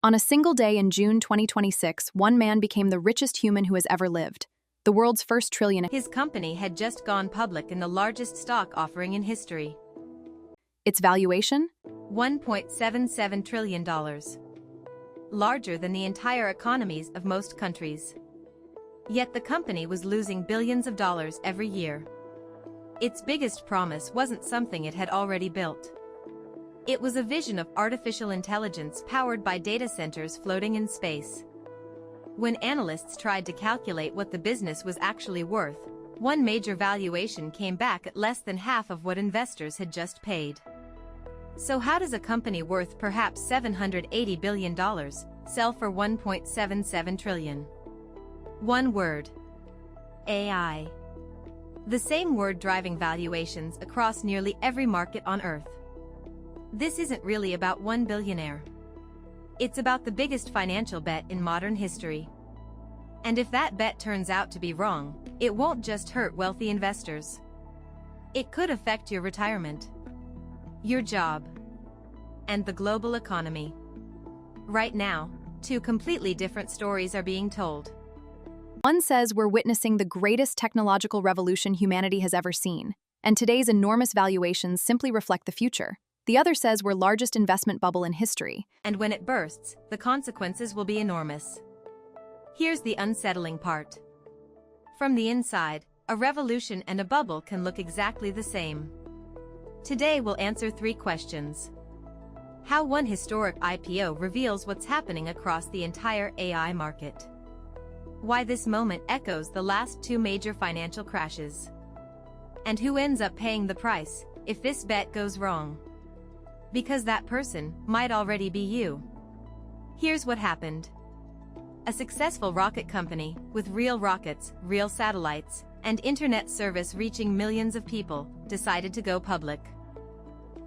On a single day in June 2026, one man became the richest human who has ever lived, the world's first trillionaire. His company had just gone public in the largest stock offering in history. Its valuation? $1.77 trillion. Larger than the entire economies of most countries. Yet the company was losing billions of dollars every year. Its biggest promise wasn't something it had already built. It was a vision of artificial intelligence powered by data centers floating in space. When analysts tried to calculate what the business was actually worth, one major valuation came back at less than half of what investors had just paid. So how does a company worth perhaps $780 billion sell for $1.77 trillion? One word. AI. The same word driving valuations across nearly every market on Earth. This isn't really about one billionaire. It's about the biggest financial bet in modern history. And if that bet turns out to be wrong, it won't just hurt wealthy investors. It could affect your retirement, your job, and the global economy. Right now, two completely different stories are being told. One says we're witnessing the greatest technological revolution humanity has ever seen, and today's enormous valuations simply reflect the future. The other says we're largest investment bubble in history. And when it bursts, the consequences will be enormous. Here's the unsettling part. From the inside, a revolution and a bubble can look exactly the same. Today we'll answer 3 questions. How one historic IPO reveals what's happening across the entire AI market. Why this moment echoes the last 2 major financial crashes. And who ends up paying the price if this bet goes wrong. Because that person might already be you. Here's what happened. A successful rocket company, with real rockets, real satellites, and internet service reaching millions of people, decided to go public.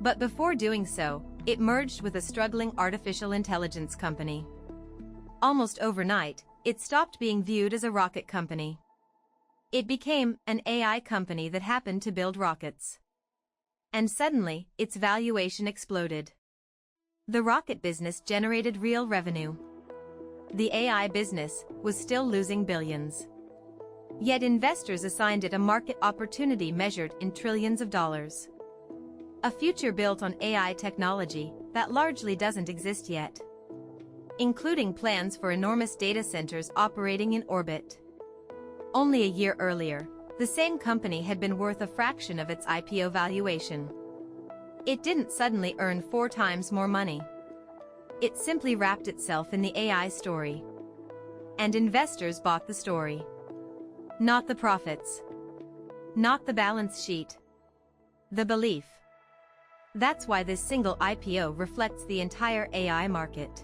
But before doing so, it merged with a struggling artificial intelligence company. Almost overnight, it stopped being viewed as a rocket company. It became an AI company that happened to build rockets. And suddenly, its valuation exploded. The rocket business generated real revenue. The AI business was still losing billions. Yet investors assigned it a market opportunity measured in trillions of dollars. A future built on AI technology that largely doesn't exist yet. Including plans for enormous data centers operating in orbit. Only a year earlier, the same company had been worth a fraction of its IPO valuation. It didn't suddenly earn 4 times more money. It simply wrapped itself in the AI story. And investors bought the story. Not the profits. Not the balance sheet. The belief. That's why this single IPO reflects the entire AI market.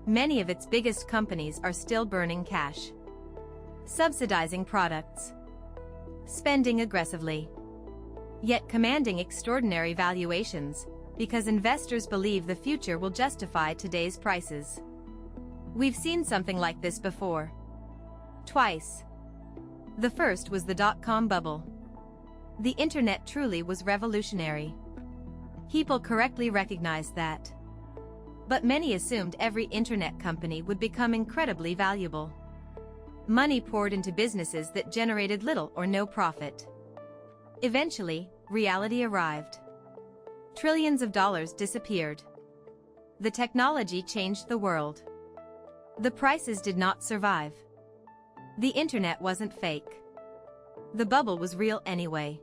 Many of its biggest companies are still burning cash. Subsidizing products. Spending aggressively. Yet commanding extraordinary valuations, because investors believe the future will justify today's prices. We've seen something like this before. Twice. The first was the dot-com bubble. The internet truly was revolutionary. People correctly recognized that. But many assumed every internet company would become incredibly valuable. Money poured into businesses that generated little or no profit. Eventually, reality arrived. Trillions of dollars disappeared. The technology changed the world. The prices did not survive. The internet wasn't fake. The bubble was real anyway.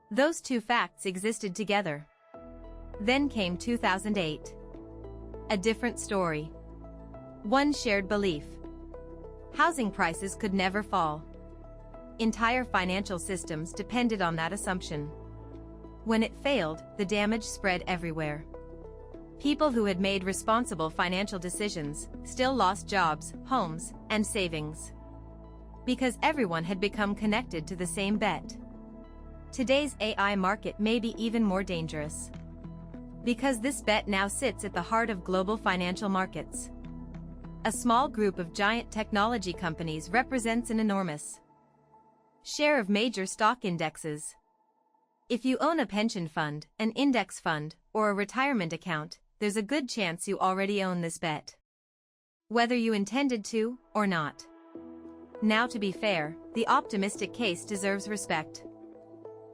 Those 2 facts existed together. Then came 2008. A different story. One shared belief. Housing prices could never fall. Entire financial systems depended on that assumption. When it failed, the damage spread everywhere. People who had made responsible financial decisions still lost jobs, homes, and savings. Because everyone had become connected to the same bet. Today's AI market may be even more dangerous. Because this bet now sits at the heart of global financial markets. A small group of giant technology companies represents an enormous share of major stock indexes. If you own a pension fund, an index fund, or a retirement account, there's a good chance you already own this bet, whether you intended to or not. Now, to be fair, the optimistic case deserves respect.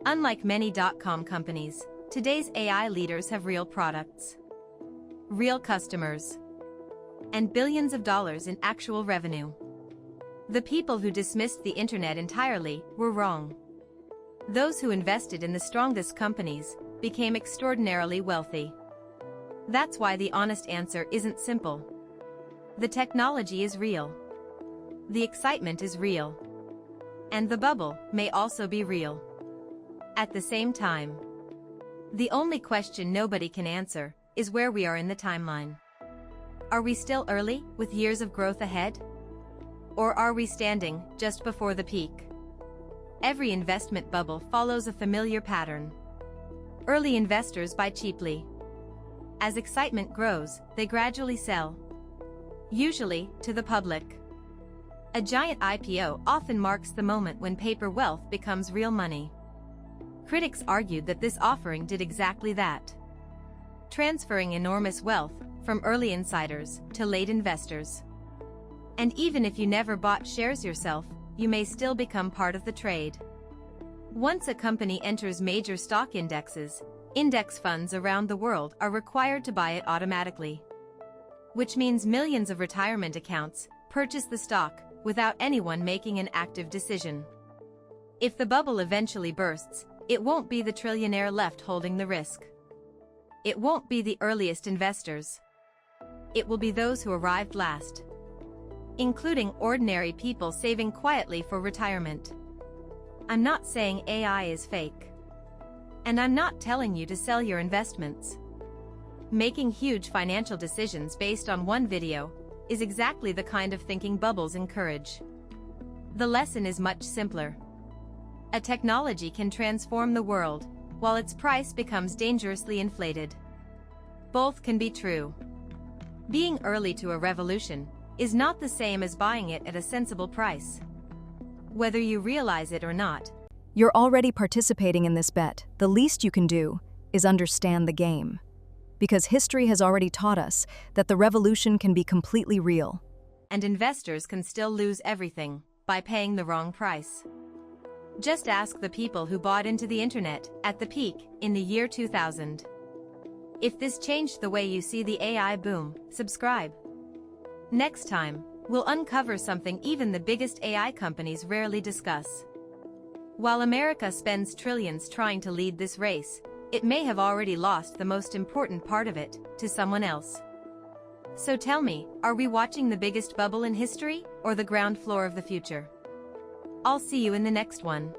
Unlike many dot-com companies, today's AI leaders have real products, real customers, and billions of dollars in actual revenue. The people who dismissed the internet entirely were wrong. Those who invested in the strongest companies became extraordinarily wealthy. That's why the honest answer isn't simple. The technology is real. The excitement is real. And the bubble may also be real. At the same time, the only question nobody can answer is where we are in the timeline. Are we still early, with years of growth ahead? Or are we standing just before the peak? Every investment bubble follows a familiar pattern. Early investors buy cheaply. As excitement grows, they gradually sell, usually to the public. A giant IPO often marks the moment when paper wealth becomes real money. Critics argued that this offering did exactly that, transferring enormous wealth from early insiders to late investors. And even if you never bought shares yourself, you may still become part of the trade. Once a company enters major stock indexes, index funds around the world are required to buy it automatically, which means millions of retirement accounts purchase the stock without anyone making an active decision. If the bubble eventually bursts, it won't be the trillionaire left holding the risk. It won't be the earliest investors. It will be those who arrived last, including ordinary people saving quietly for retirement. I'm not saying AI is fake. And I'm not telling you to sell your investments. Making huge financial decisions based on one video is exactly the kind of thinking bubbles encourage. The lesson is much simpler. A technology can transform the world, while its price becomes dangerously inflated. Both can be true. Being early to a revolution is not the same as buying it at a sensible price. Whether you realize it or not, You're already participating in this bet. The least you can do is understand the game. Because history has already taught us that the revolution can be completely real. and investors can still lose everything by paying the wrong price. Just ask the people who bought into the internet at the peak in the year 2000. If this changed the way you see the AI boom, subscribe. Next time, we'll uncover something even the biggest AI companies rarely discuss. While America spends trillions trying to lead this race, it may have already lost the most important part of it to someone else. So tell me, are we watching the biggest bubble in history or the ground floor of the future? I'll see you in the next one.